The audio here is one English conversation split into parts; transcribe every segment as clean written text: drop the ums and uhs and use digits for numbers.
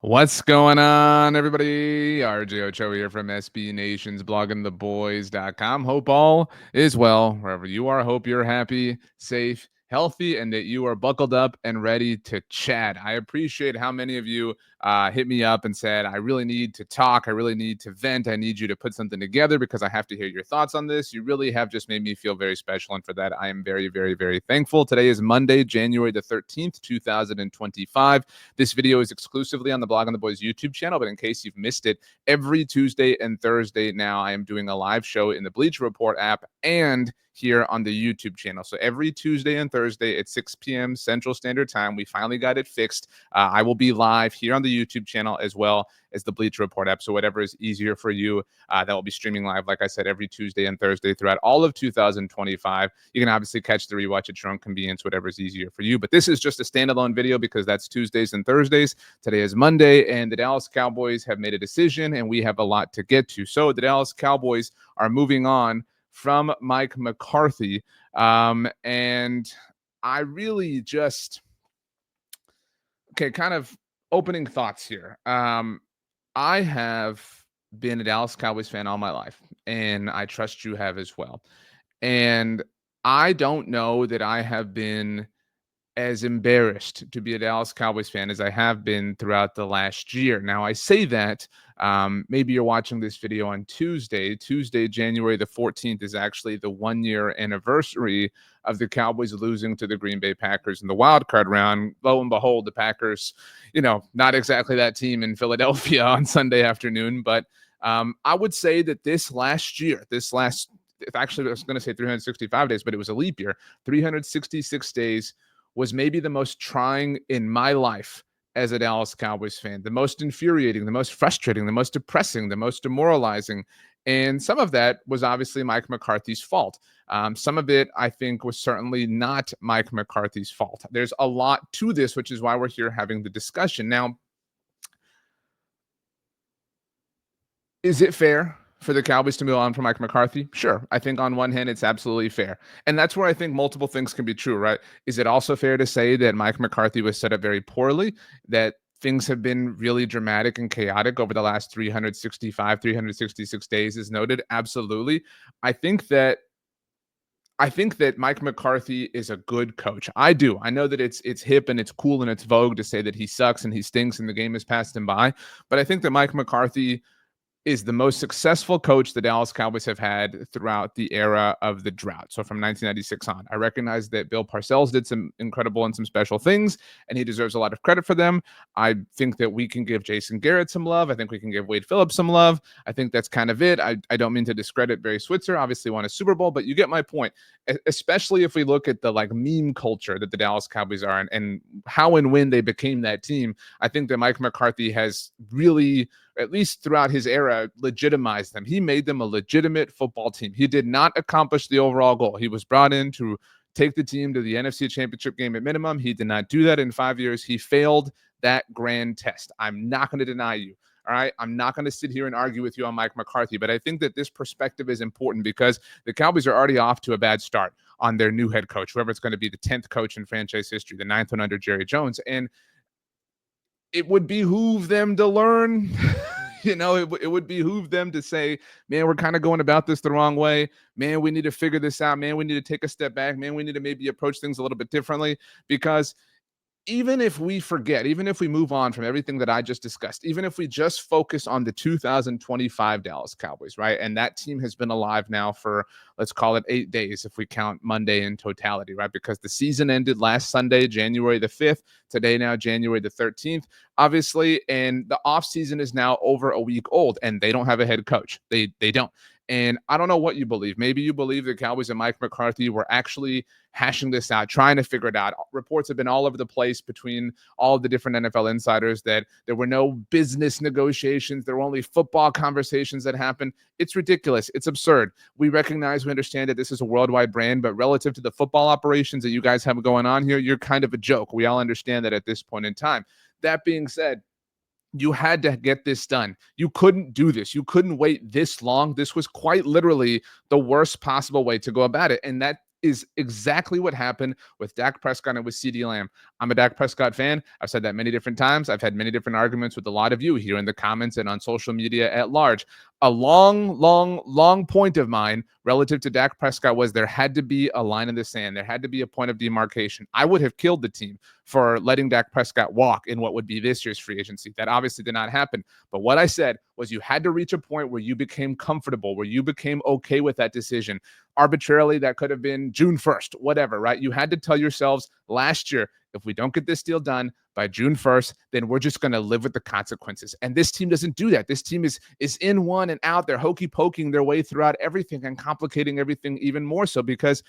What's going on, everybody? RJ Ochoa here from SB Nation's bloggingtheboys.com. Hope all is well wherever you are. Hope you're happy, safe, healthy, and that you are buckled up and ready to chat. I appreciate how many of you hit me up and said, I really need to talk. I really need to vent. I need you to put something together because I have to hear your thoughts on this. You really have just made me feel very special. And for that, I am very, very, very thankful. Today is Monday, January the 13th, 2025. This video is exclusively on the Blog on the Boys YouTube channel, but in case you've missed it, every Tuesday and Thursday now I am doing a live show in the Bleacher Report app and here on the YouTube channel. So every Tuesday and Thursday at 6 p.m. Central Standard Time, we finally got it fixed. I will be live here on the YouTube channel as well as the Bleacher Report app. So whatever is easier for you, that will be streaming live, like I said, every Tuesday and Thursday throughout all of 2025. You can obviously catch the rewatch at your own convenience, whatever is easier for you. But this is just a standalone video because that's Tuesdays and Thursdays. Today is Monday, and the Dallas Cowboys have made a decision, and we have a lot to get to. So the Dallas Cowboys are moving on from Mike McCarthy. And I really just, kind of opening thoughts here. I have been a Dallas Cowboys fan all my life, and I trust you have as well. And I don't know that I have been as embarrassed to be a Dallas Cowboys fan as I have been throughout the last year. Now, I say that maybe you're watching this video on Tuesday. Tuesday, January the 14th is actually the 1-year anniversary of the Cowboys losing to the Green Bay Packers in the wild card round. Lo and behold, the Packers, not exactly that team in Philadelphia on Sunday afternoon. But I would say that actually, I was going to say 365 days, but it was a leap year, 366 days was maybe the most trying in my life as a Dallas Cowboys fan, the most infuriating, the most frustrating, the most depressing, the most demoralizing. And some of that was obviously Mike McCarthy's fault. Some of it, I think, was certainly not Mike McCarthy's fault. There's a lot to this, which is why we're here having the discussion. Now, is it fair for the Cowboys to move on from Mike McCarthy? Sure. I think on one hand, it's absolutely fair. And that's where I think multiple things can be true, right? Is it also fair to say that Mike McCarthy was set up very poorly, that things have been really dramatic and chaotic over the last 366 days is noted? Absolutely. I think that Mike McCarthy is a good coach. I do. I know that it's hip and it's cool and it's vogue to say that he sucks and he stinks and the game has passed him by. But I think that Mike McCarthy is the most successful coach the Dallas Cowboys have had throughout the era of the drought. So from 1996 on, I recognize that Bill Parcells did some incredible and some special things, and he deserves a lot of credit for them. I think that we can give Jason Garrett some love. I think we can give Wade Phillips some love. I think that's kind of it. I don't mean to discredit Barry Switzer. Obviously won a Super Bowl, but you get my point, especially if we look at the meme culture that the Dallas Cowboys are and how and when they became that team. I think that Mike McCarthy has really, at least throughout his era, legitimized them. He made them a legitimate football team. He did not accomplish the overall goal. He was brought in to take the team to the NFC Championship game at minimum. He did not do that in 5 years. He failed that grand test. I'm not going to deny you. All right. I'm not going to sit here and argue with you on Mike McCarthy, but I think that this perspective is important because the Cowboys are already off to a bad start on their new head coach, whoever it's going to be, the 10th coach in franchise history, the 9th one under Jerry Jones. And it would behoove them to learn. It would behoove them to say, man, we're kind of going about this the wrong way. Man, we need to figure this out. Man, we need to take a step back. Man, we need to maybe approach things a little bit differently, because even if we forget, even if we move on from everything that I just discussed, even if we just focus on the 2025 Dallas Cowboys, right? And that team has been alive now for, let's call it 8 days, if we count Monday in totality, right? Because the season ended last Sunday, January the 5th, today now, January the 13th, obviously. And the offseason is now over a week old, and they don't have a head coach. They don't. And I don't know what you believe. Maybe you believe the Cowboys and Mike McCarthy were actually hashing this out, trying to figure it out. Reports have been all over the place between all of the different NFL insiders that there were no business negotiations. There were only football conversations that happened. It's ridiculous. It's absurd. We recognize, we understand that this is a worldwide brand, but relative to the football operations that you guys have going on here, you're kind of a joke. We all understand that at this point in time. That being said, you had to get this done. You couldn't do this. You couldn't wait this long. This was quite literally the worst possible way to go about it. And that is exactly what happened with Dak Prescott and with CeeDee Lamb. I'm a Dak Prescott fan. I've said that many different times. I've had many different arguments with a lot of you here in the comments and on social media at large. A long point of mine relative to Dak Prescott was there had to be a line in the sand. There had to be a point of demarcation. I would have killed the team for letting Dak Prescott walk in what would be this year's free agency. That obviously did not happen. But what I said was you had to reach a point where you became comfortable, where you became okay with that decision. Arbitrarily, that could have been June 1st, whatever, right? You had to tell yourselves last year, if we don't get this deal done by June 1st, then we're just going to live with the consequences. And this team doesn't do that. This team is in one and out. They're hokey poking their way throughout everything and complicating everything even more so because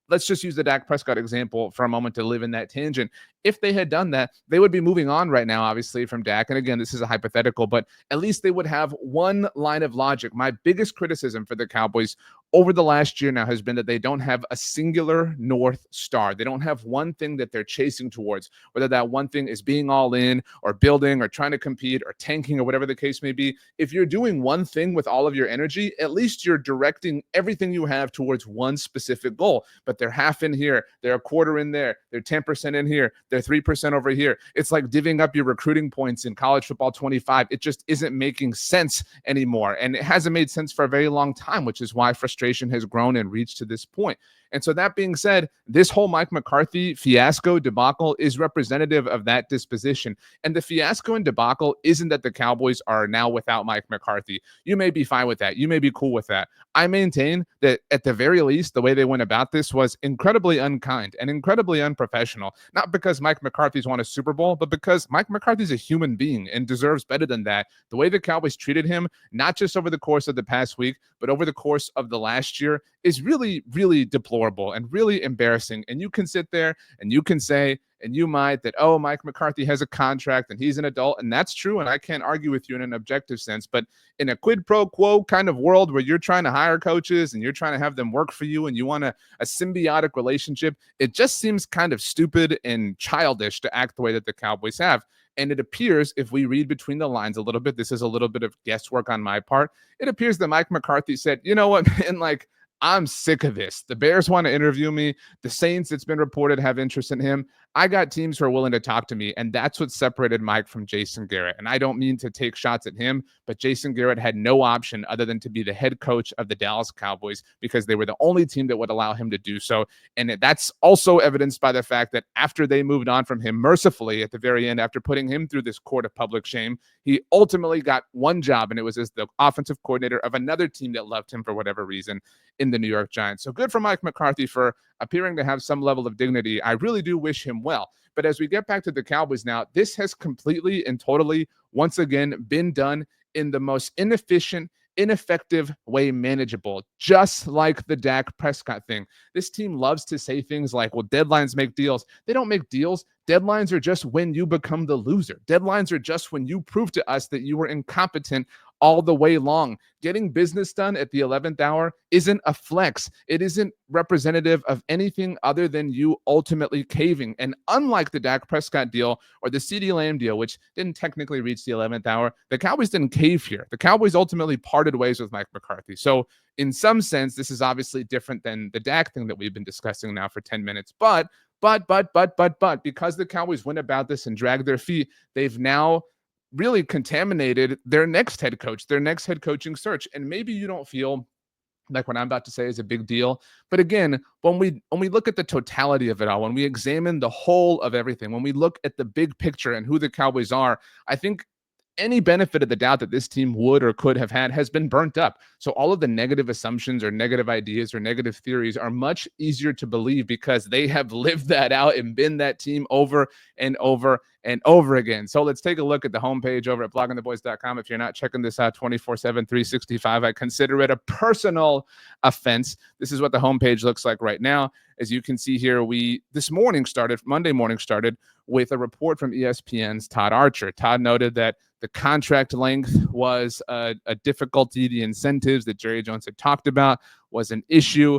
let's just use the Dak Prescott example for a moment to live in that tangent. If they had done that, they would be moving on right now, obviously, from Dak. And again, this is a hypothetical, but at least they would have one line of logic. My biggest criticism for the Cowboys over the last year now has been that they don't have a singular North Star. They don't have one thing that they're chasing towards, whether that one thing is being all in or building or trying to compete or tanking or whatever the case may be. If you're doing one thing with all of your energy, at least you're directing everything you have towards one specific goal. But they're half in here, they're a quarter in there, they're 10% in here, they're 3% over here. It's like divvying up your recruiting points in college football 25. It just isn't making sense anymore. And it hasn't made sense for a very long time, which is why frustration has grown and reached to this point. And so that being said, this whole Mike McCarthy fiasco debacle is representative of that disposition. And the fiasco and debacle isn't that the Cowboys are now without Mike McCarthy. You may be fine with that. You may be cool with that. I maintain that at the very least, the way they went about this was incredibly unkind and incredibly unprofessional. Not because Mike McCarthy's won a Super Bowl, but because Mike McCarthy's a human being and deserves better than that. The way the Cowboys treated him, not just over the course of the past week, but over the course of the last year, is really, really deplorable and really embarrassing. And you can sit there and you can say, and you might, that, oh, Mike McCarthy has a contract and he's an adult. And that's true. And I can't argue with you in an objective sense. But in a quid pro quo kind of world where you're trying to hire coaches and you're trying to have them work for you and you want a symbiotic relationship, it just seems kind of stupid and childish to act the way that the Cowboys have. And it appears, if we read between the lines a little bit, this is a little bit of guesswork on my part. It appears that Mike McCarthy said, you know what, man, like, I'm sick of this. The Bears want to interview me. The Saints, it's been reported, have interest in him. I got teams who are willing to talk to me, and that's what separated Mike from Jason Garrett. And I don't mean to take shots at him, but Jason Garrett had no option other than to be the head coach of the Dallas Cowboys because they were the only team that would allow him to do so. And that's also evidenced by the fact that after they moved on from him mercifully at the very end, after putting him through this court of public shame, he ultimately got one job, and it was as the offensive coordinator of another team that loved him for whatever reason in the New York Giants. So good for Mike McCarthy for appearing to have some level of dignity. I really do wish him well. But as we get back to the Cowboys now, this has completely and totally, once again, been done in the most inefficient, ineffective way manageable, just like the Dak Prescott thing. This team loves to say things like, well, deadlines make deals. They don't make deals. Deadlines are just when you become the loser. Deadlines are just when you prove to us that you were incompetent all the way long. Getting business done at the 11th hour isn't a flex. It isn't representative of anything other than you ultimately caving. And unlike the Dak Prescott deal or the CeeDee Lamb deal, which didn't technically reach the 11th hour, the Cowboys didn't cave here. The Cowboys ultimately parted ways with Mike McCarthy. So in some sense, this is obviously different than the Dak thing that we've been discussing now for 10 minutes. But because the Cowboys went about this and dragged their feet, they've now really contaminated their next head coach, their next head coaching search. And maybe you don't feel like what I'm about to say is a big deal. But again, when we look at the totality of it all, when we examine the whole of everything, when we look at the big picture and who the Cowboys are, I think any benefit of the doubt that this team would or could have had has been burnt up. So all of the negative assumptions or negative ideas or negative theories are much easier to believe because they have lived that out and been that team over and over and over again. So let's take a look at the homepage over at bloggingtheboys.com. If you're not checking this out 24/7, 365, I consider it a personal offense. This is what the homepage looks like right now. As you can see here, Monday morning started with a report from ESPN's Todd Archer. Todd noted that the contract length was a difficulty. The incentives that Jerry Jones had talked about was an issue.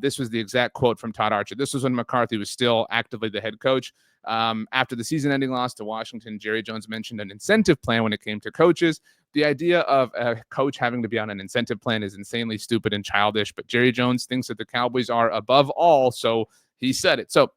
This was the exact quote from Todd Archer. This was when McCarthy was still actively the head coach. After the season-ending loss to Washington, Jerry Jones mentioned an incentive plan when it came to coaches. The idea of a coach having to be on an incentive plan is insanely stupid and childish, but Jerry Jones thinks that the Cowboys are above all, so he said it. So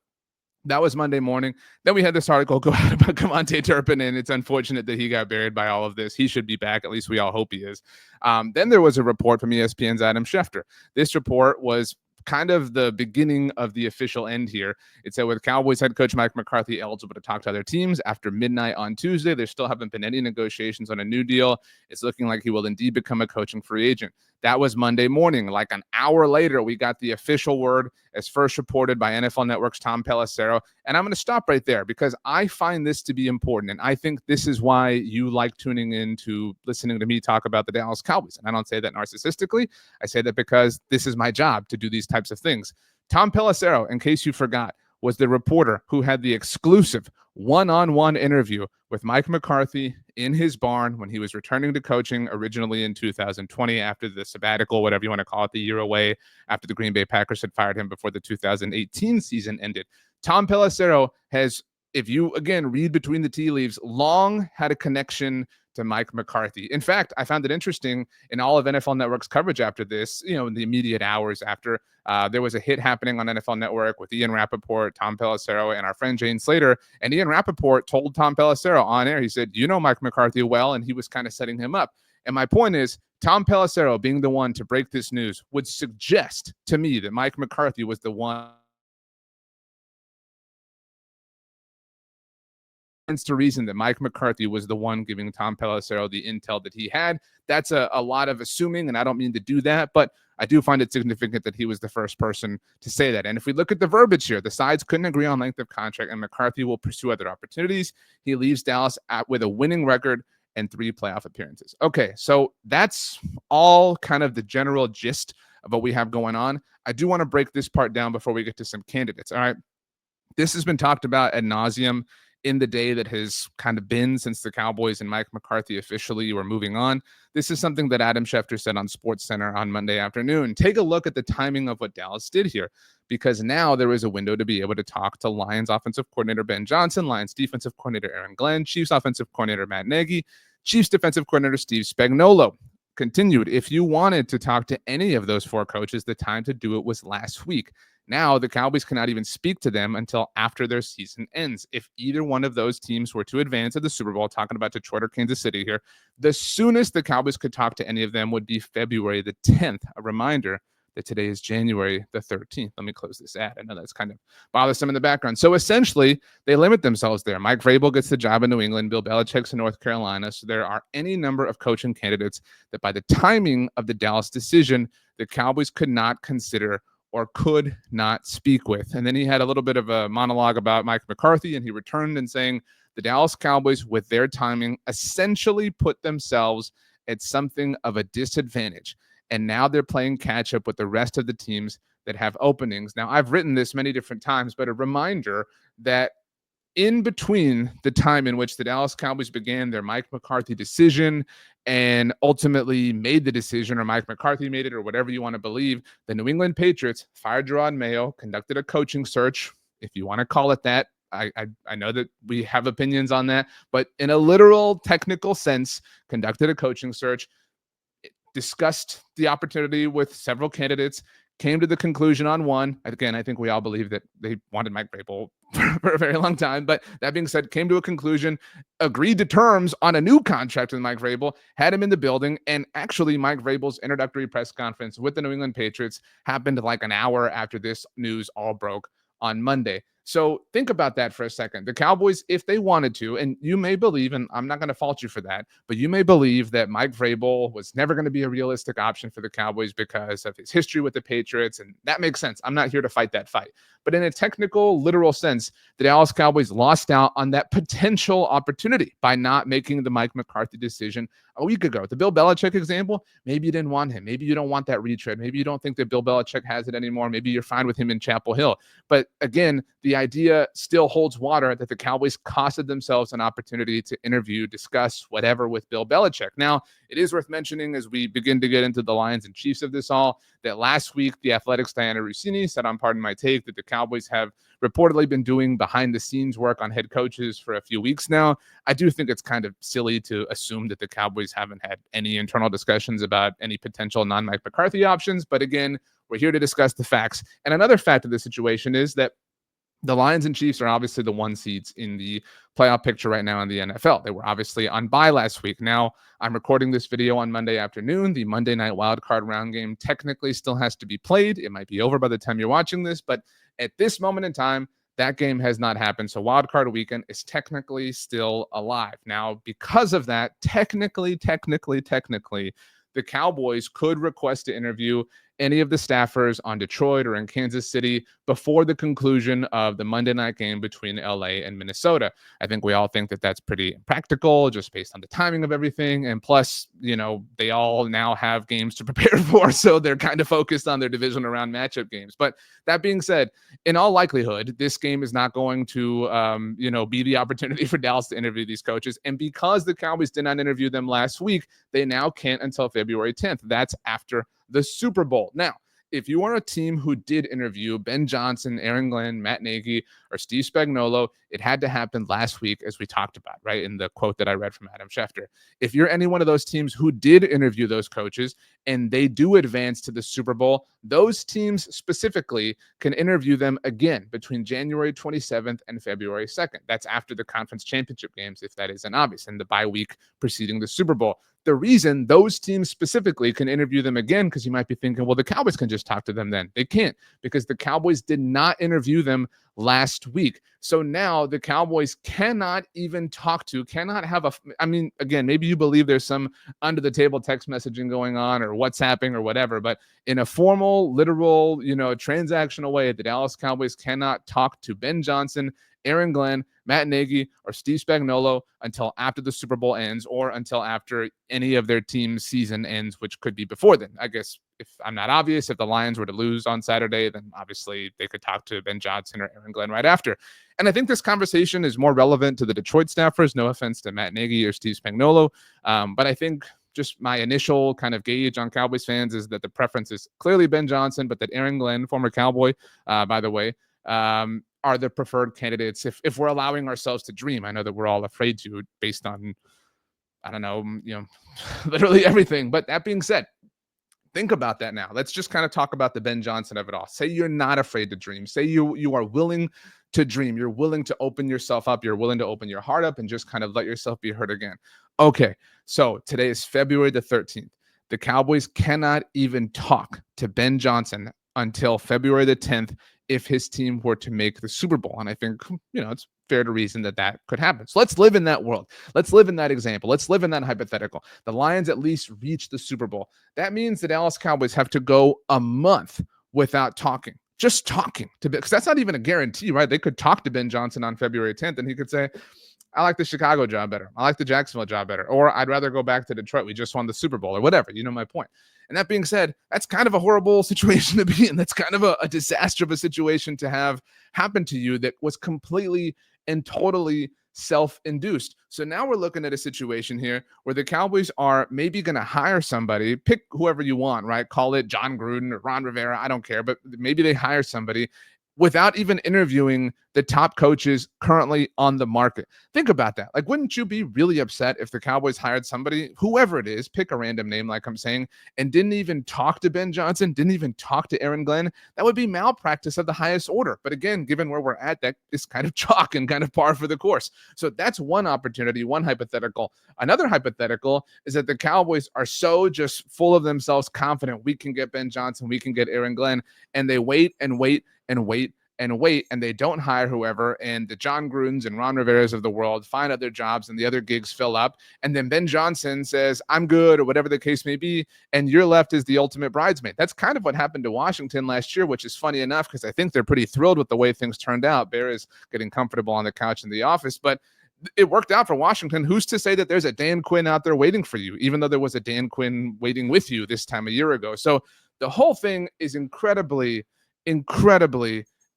that was Monday morning. Then we had this article go out about Cavante Turpin, and it's unfortunate that he got buried by all of this. He should be back. At least we all hope he is. Then there was a report from ESPN's Adam Schefter. This report was kind of the beginning of the official end here. It said with Cowboys head coach Mike McCarthy eligible to talk to other teams after midnight on Tuesday, there still haven't been any negotiations on a new deal. It's looking like he will indeed become a coaching free agent. That was Monday morning. Like an hour later, we got the official word as first reported by NFL Network's Tom Pelissero. And I'm going to stop right there because I find this to be important. And I think this is why you like tuning in to listening to me talk about the Dallas Cowboys. And I don't say that narcissistically. I say that because this is my job to do these types of things. Tom Pelissero, in case you forgot, was the reporter who had the exclusive one-on-one interview with Mike McCarthy in his barn when he was returning to coaching originally in 2020 after the sabbatical, whatever you want to call it, the year away after the Green Bay Packers had fired him before the 2018 season ended. Tom Pelissero has, if you, again, read between the tea leaves, long had a connection to Mike McCarthy. In fact, I found it interesting in all of NFL Network's coverage after this, in the immediate hours after, there was a hit happening on NFL Network with Ian Rappaport, Tom Pelissero, and our friend Jane Slater. And Ian Rappaport told Tom Pelissero on air, he said, you know Mike McCarthy well, and he was kind of setting him up. And my point is, Tom Pelissero being the one to break this news would suggest to me that Mike McCarthy was the one to reason that Mike McCarthy was the one giving Tom Pelissero the intel that he had. That's a lot of assuming, and I don't mean to do that, but I do find it significant that he was the first person to say that. And if we look at the verbiage here, the sides couldn't agree on length of contract, and McCarthy will pursue other opportunities. He leaves Dallas with a winning record and 3 playoff appearances. Okay, so that's all kind of the general gist of what we have going on. I do want to break this part down before we get to some candidates. All right, this has been talked about ad nauseum in the day that has kind of been since the Cowboys and Mike McCarthy officially were moving on. This is something that Adam Schefter said on SportsCenter on Monday afternoon. Take a look at the timing of what Dallas did here, because now there is a window to be able to talk to Lions offensive coordinator Ben Johnson, Lions defensive coordinator Aaron Glenn, Chiefs offensive coordinator Matt Nagy, Chiefs defensive coordinator Steve Spagnuolo. Continued, if you wanted to talk to any of those 4 coaches, the time to do it was last week. Now the Cowboys cannot even speak to them until after their season ends. If either one of those teams were to advance to the Super Bowl, talking about Detroit or Kansas City here, the soonest the Cowboys could talk to any of them would be February the 10th. A reminder that today is January the 13th. Let me close this ad. I know that's kind of bothersome in the background. So essentially, they limit themselves there. Mike Vrabel gets the job in New England. Bill Belichick's in North Carolina. So there are any number of coaching candidates that by the timing of the Dallas decision, the Cowboys could not consider or could not speak with. And then he had a little bit of a monologue about Mike McCarthy, and he returned and saying the Dallas Cowboys, with their timing, essentially put themselves at something of a disadvantage. And now they're playing catch up with the rest of the teams that have openings. Now, I've written this many different times, but a reminder that in between the time in which the Dallas Cowboys began their Mike McCarthy decision and ultimately made the decision, or Mike McCarthy made it, or whatever you want to believe, the New England Patriots fired Gerard Mayo, conducted a coaching search, if you want to call it that. I know that we have opinions on that, but in a literal technical sense, conducted a coaching search, discussed the opportunity with several candidates, came to the conclusion on one. Again, I think we all believe that they wanted Mike Vrabel for a very long time. But that being said, came to a conclusion, agreed to terms on a new contract with Mike Vrabel, had him in the building. And actually, Mike Vrabel's introductory press conference with the New England Patriots happened like an hour after this news all broke on Monday. So think about that for a second. The Cowboys, if they wanted to, and you may believe, and I'm not going to fault you for that, but you may believe that Mike Vrabel was never going to be a realistic option for the Cowboys because of his history with the Patriots, and that makes sense. I'm not here to fight that fight. But in a technical, literal sense, the Dallas Cowboys lost out on that potential opportunity by not making the Mike McCarthy decision a week ago. The Bill Belichick example, maybe you didn't want him. Maybe you don't want that retread. Maybe you don't think that Bill Belichick has it anymore. Maybe you're fine with him in Chapel Hill. But again, the idea still holds water that the Cowboys costed themselves an opportunity to interview, discuss whatever with Bill Belichick. Now, it is worth mentioning as we begin to get into the Lions and Chiefs of this all that last week, the Athletic's Diana Rossini said on Pardon My Take that the Cowboys have reportedly been doing behind the scenes work on head coaches for a few weeks now. I do think it's kind of silly to assume that the Cowboys haven't had any internal discussions about any potential non-Mike McCarthy options. But again, we're here to discuss the facts. And another fact of the situation is that the Lions and Chiefs are obviously the 1 seeds in the playoff picture right now in the NFL. They were obviously on bye last week. Now, I'm recording this video on Monday afternoon. The Monday night wildcard round game technically still has to be played. It might be over by the time you're watching this, but at this moment in time, that game has not happened. So wildcard weekend is technically still alive. Now, because of that, technically, the Cowboys could request to interview any of the staffers on Detroit or in Kansas City before the conclusion of the Monday night game between LA and Minnesota. I think we all think that that's pretty impractical just based on the timing of everything. And plus, they all now have games to prepare for. So they're kind of focused on their divisional round matchup games. But that being said, in all likelihood, this game is not going to, be the opportunity for Dallas to interview these coaches. And because the Cowboys did not interview them last week, they now can't until February 10th. That's after the Super Bowl. Now, if you are a team who did interview Ben Johnson, Aaron Glenn, Matt Nagy, or Steve Spagnuolo, it had to happen last week, as we talked about, right, in the quote that I read from Adam Schefter. If you're any one of those teams who did interview those coaches and they do advance to the Super Bowl, those teams specifically can interview them again between January 27th and February 2nd. That's after the conference championship games, if that isn't obvious, and the bye week preceding the Super Bowl. The reason those teams specifically can interview them again, because you might be thinking, well, the Cowboys can just talk to them then. They can't, because the Cowboys did not interview them last week. So now the Cowboys cannot even cannot have again, maybe you believe there's some under the table text messaging going on or WhatsApping or whatever, but in a formal, literal, transactional way, the Dallas Cowboys cannot talk to Ben Johnson, Aaron Glenn, Matt Nagy, or Steve Spagnuolo until after the Super Bowl ends or until after any of their team's season ends, which could be before then. I guess if I'm not obvious, if the Lions were to lose on Saturday, then obviously they could talk to Ben Johnson or Aaron Glenn right after. And I think this conversation is more relevant to the Detroit staffers. No offense to Matt Nagy or Steve Spagnuolo, but I think just my initial kind of gauge on Cowboys fans is that the preference is clearly Ben Johnson, but that Aaron Glenn, former Cowboy, by the way, are the preferred candidates if we're allowing ourselves to dream. I know that we're all afraid to based on, I don't know, literally everything. But that being said, think about that now. Let's just kind of talk about the Ben Johnson of it all. Say you're not afraid to dream. Say you are willing to dream. You're willing to open yourself up. You're willing to open your heart up and just kind of let yourself be heard again. Okay, so today is February the 13th. The Cowboys cannot even talk to Ben Johnson until February the 10th if his team were to make the Super Bowl. And I think, it's fair to reason that could happen. So let's live in that world. Let's live in that example. Let's live in that hypothetical. The Lions at least reach the Super Bowl. That means the Dallas Cowboys have to go a month without talking. Just talking to, because that's not even a guarantee, right? They could talk to Ben Johnson on February 10th and he could say, I like the Chicago job better. I like the Jacksonville job better. Or I'd rather go back to Detroit. We just won the Super Bowl or whatever. You know my point. And that being said, that's kind of a horrible situation to be in. That's kind of a disaster of a situation to have happen to you that was completely and totally self-induced. So now we're looking at a situation here where the Cowboys are maybe going to hire somebody, pick whoever you want, right? Call it John Gruden or Ron Rivera. I don't care, but maybe they hire somebody without even interviewing the top coaches currently on the market. Think about that. Like, wouldn't you be really upset if the Cowboys hired somebody, whoever it is, pick a random name like I'm saying, and didn't even talk to Ben Johnson, didn't even talk to Aaron Glenn? That would be malpractice of the highest order. But again, given where we're at, that is kind of chalk and kind of par for the course. So that's one opportunity, one hypothetical. Another hypothetical is that the Cowboys are so just full of themselves, confident we can get Ben Johnson, we can get Aaron Glenn, and they wait and wait and wait and wait, and they don't hire whoever, and the John Grudens and Ron Riveras of the world find other jobs, and the other gigs fill up, and then Ben Johnson says, I'm good, or whatever the case may be, and you're left as the ultimate bridesmaid. That's kind of what happened to Washington last year, which is funny enough, because I think they're pretty thrilled with the way things turned out. Bear is getting comfortable on the couch in the office, but it worked out for Washington. Who's to say that there's a Dan Quinn out there waiting for you, even though there was a Dan Quinn waiting with you this time a year ago? So the whole thing is incredibly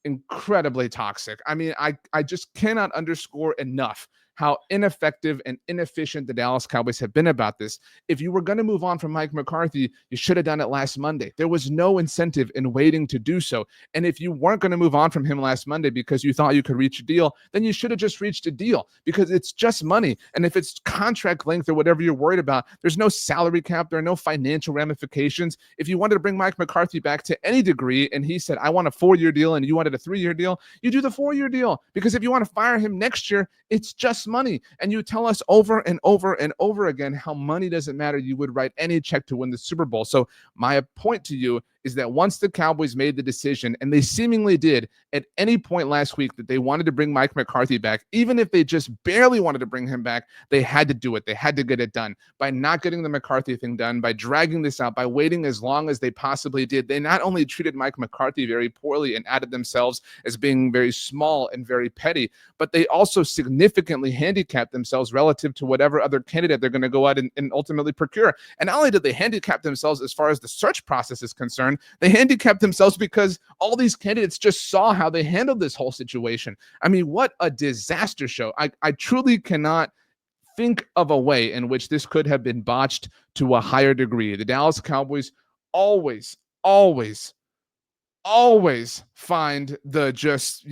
incredibly toxic. I mean, I just cannot underscore enough how ineffective and inefficient the Dallas Cowboys have been about this. If you were going to move on from Mike McCarthy, you should have done it last Monday. There was no incentive in waiting to do so. And if you weren't going to move on from him last Monday because you thought you could reach a deal, then you should have just reached a deal, because it's just money. And if it's contract length or whatever you're worried about, there's no salary cap. There are no financial ramifications. If you wanted to bring Mike McCarthy back to any degree and he said, I want a 4-year deal, and you wanted a 3-year deal, you do the 4-year deal. Because if you want to fire him next year, it's just money. And you tell us over and over and over again how money doesn't matter. You would write any check to win the Super Bowl. So my point to you is that once the Cowboys made the decision, and they seemingly did at any point last week, that they wanted to bring Mike McCarthy back, even if they just barely wanted to bring him back, they had to do it. They had to get it done. By not getting the McCarthy thing done, by dragging this out, by waiting as long as they possibly did, they not only treated Mike McCarthy very poorly and added themselves as being very small and very petty, but they also significantly handicapped themselves relative to whatever other candidate they're going to go out and ultimately procure. And not only did they handicap themselves as far as the search process is concerned, they handicapped themselves because all these candidates just saw how they handled this whole situation. I mean, what a disaster show. I truly cannot think of a way in which this could have been botched to a higher degree. The Dallas Cowboys always, always, always find the just,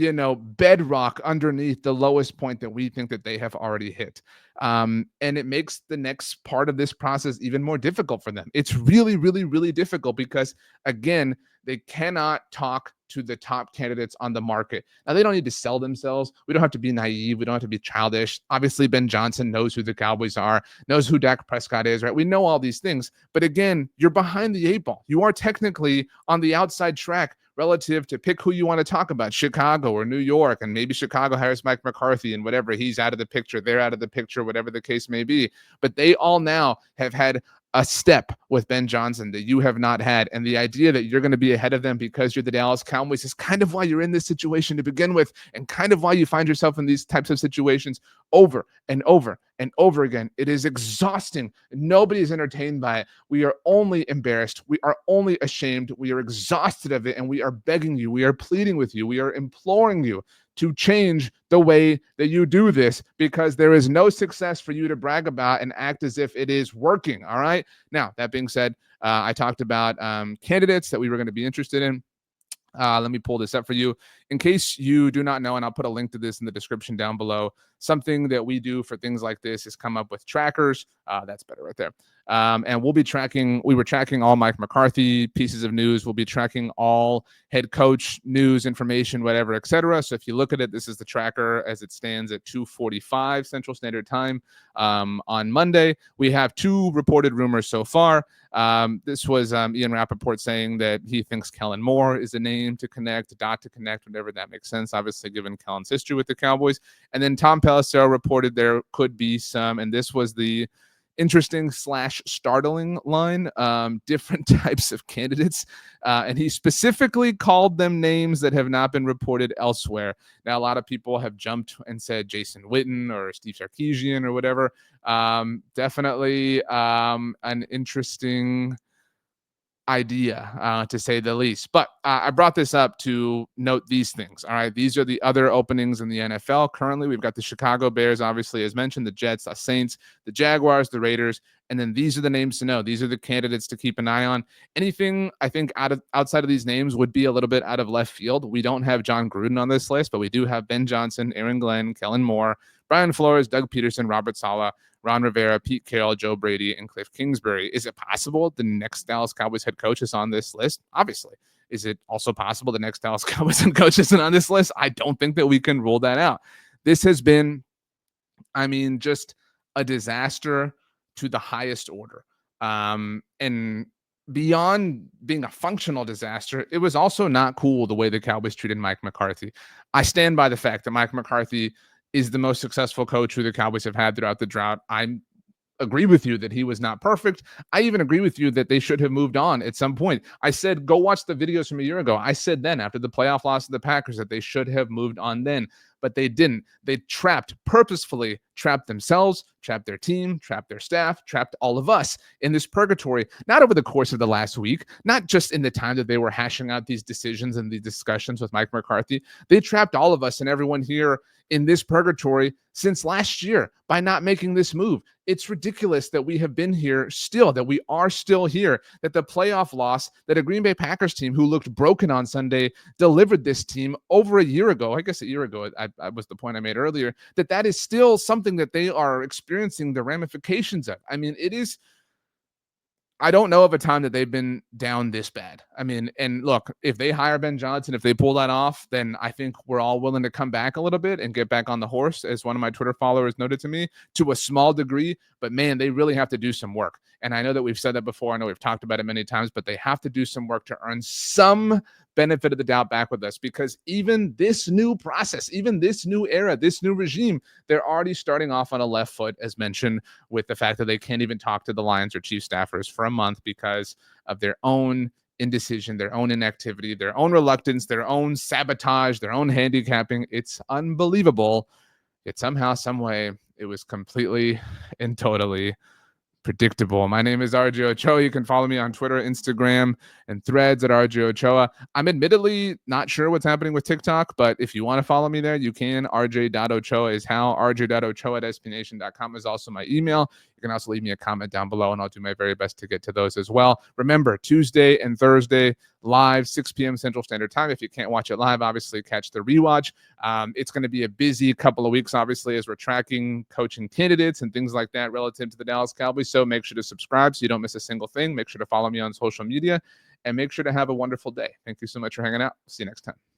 bedrock underneath the lowest point that we think that they have already hit. And it makes the next part of this process even more difficult for them. It's really, really, really difficult because, again, they cannot talk to the top candidates on the market. Now, they don't need to sell themselves. We don't have to be naive. We don't have to be childish. Obviously, Ben Johnson knows who the Cowboys are, knows who Dak Prescott is, right? We know all these things. But again, you're behind the 8 ball. You are technically on the outside track relative to pick who you want to talk about, Chicago or New York, and maybe Chicago hires Mike McCarthy and whatever, he's out of the picture, they're out of the picture, whatever the case may be. But they all now have had a step with Ben Johnson that you have not had. And the idea that you're going to be ahead of them because you're the Dallas Cowboys is kind of why you're in this situation to begin with, and kind of why you find yourself in these types of situations over and over and over again. It is exhausting. Nobody is entertained by it. We are only embarrassed. We are only ashamed. We are exhausted of it. And we are begging you. We are pleading with you. We are imploring you to change the way that you do this, because there is no success for you to brag about and act as if it is working. All right. Now, that being said, I talked about candidates that we were going to be interested in. Let me pull this up for you. In case you do not know, and I'll put a link to this in the description down below, something that we do for things like this is come up with trackers. That's better right there. And we were tracking all Mike McCarthy pieces of news. We'll be tracking all head coach news, information, whatever, etc. So if you look at it, this is the tracker as it stands at 2:45 Central Standard Time on Monday. We have 2 reported rumors so far. This was Ian Rappaport saying that he thinks Kellen Moore is a name to connect, dot to connect, whatever that makes sense, obviously, given Kellen's history with the Cowboys. And then Tom Pelissero reported there could be some, and this was the interesting / startling line, different types of candidates. And he specifically called them names that have not been reported elsewhere. Now, a lot of people have jumped and said Jason Witten or Steve Sarkisian or whatever. Definitely an interesting idea, to say the least. But I brought this up to note these things. All right. These are the other openings in the NFL. Currently, we've got the Chicago Bears, obviously, as mentioned, the Jets, the Saints, the Jaguars, the Raiders. And then these are the names to know. These are the candidates to keep an eye on. Anything, I think, outside of these names would be a little bit out of left field. We don't have John Gruden on this list, but we do have Ben Johnson, Aaron Glenn, Kellen Moore, Brian Flores, Doug Peterson, Robert Saleh, Ron Rivera, Pete Carroll, Joe Brady, and Cliff Kingsbury. Is it possible the next Dallas Cowboys head coach is on this list? Obviously. Is it also possible the next Dallas Cowboys head coach isn't on this list? I don't think that we can rule that out. This has been, just a disaster to the highest order. And beyond being a functional disaster, it was also not cool the way the Cowboys treated Mike McCarthy. I stand by the fact that Mike McCarthy is the most successful coach who the Cowboys have had throughout the drought. I agree with you that he was not perfect. I even agree with you that they should have moved on at some point. I said, go watch the videos from a year ago. I said then, after the playoff loss of the Packers, that they should have moved on then. but they didn't. They purposefully trapped themselves, trapped their team, trapped their staff, trapped all of us in this purgatory, not over the course of the last week, not just in the time that they were hashing out these decisions and these discussions with Mike McCarthy. They trapped all of us and everyone here in this purgatory since last year by not making this move. It's ridiculous that we have been here still, that we are still here, that the playoff loss, that a Green Bay Packers team who looked broken on Sunday delivered this team over a year ago. I guess a year ago, I was the point I made earlier, that is still something that they are experiencing the ramifications of. I mean, it is, I don't know of a time that they've been down this bad. I mean, and look, if they hire Ben Johnson, if they pull that off, then I think we're all willing to come back a little bit and get back on the horse, as one of my Twitter followers noted to me, to a small degree. But man, they really have to do some work. And I know that we've said that before. I know we've talked about it many times, but they have to do some work to earn some benefit of the doubt back with us, because even this new process, even this new era, this new regime, they're already starting off on a left foot, as mentioned, with the fact that they can't even talk to the Lions or chief staffers for a month because of their own indecision, their own inactivity, their own reluctance, their own sabotage, their own handicapping. It's unbelievable. Yet somehow, some way, it was completely and totally predictable. My name is RJ Ochoa. You can follow me on Twitter, Instagram, and Threads at RJ Ochoa. I'm admittedly not sure what's happening with TikTok, but if you want to follow me there, you can. RJ.Ochoa is how. RJ.Ochoa at SBNation.com is also my email. You can also leave me a comment down below, and I'll do my very best to get to those as well. Remember, Tuesday and Thursday, live, 6 p.m. Central Standard Time. If you can't watch it live, obviously catch the rewatch. It's going to be a busy couple of weeks, obviously, as we're tracking coaching candidates and things like that relative to the Dallas Cowboys. So make sure to subscribe so you don't miss a single thing. Make sure to follow me on social media, and make sure to have a wonderful day. Thank you so much for hanging out. See you next time.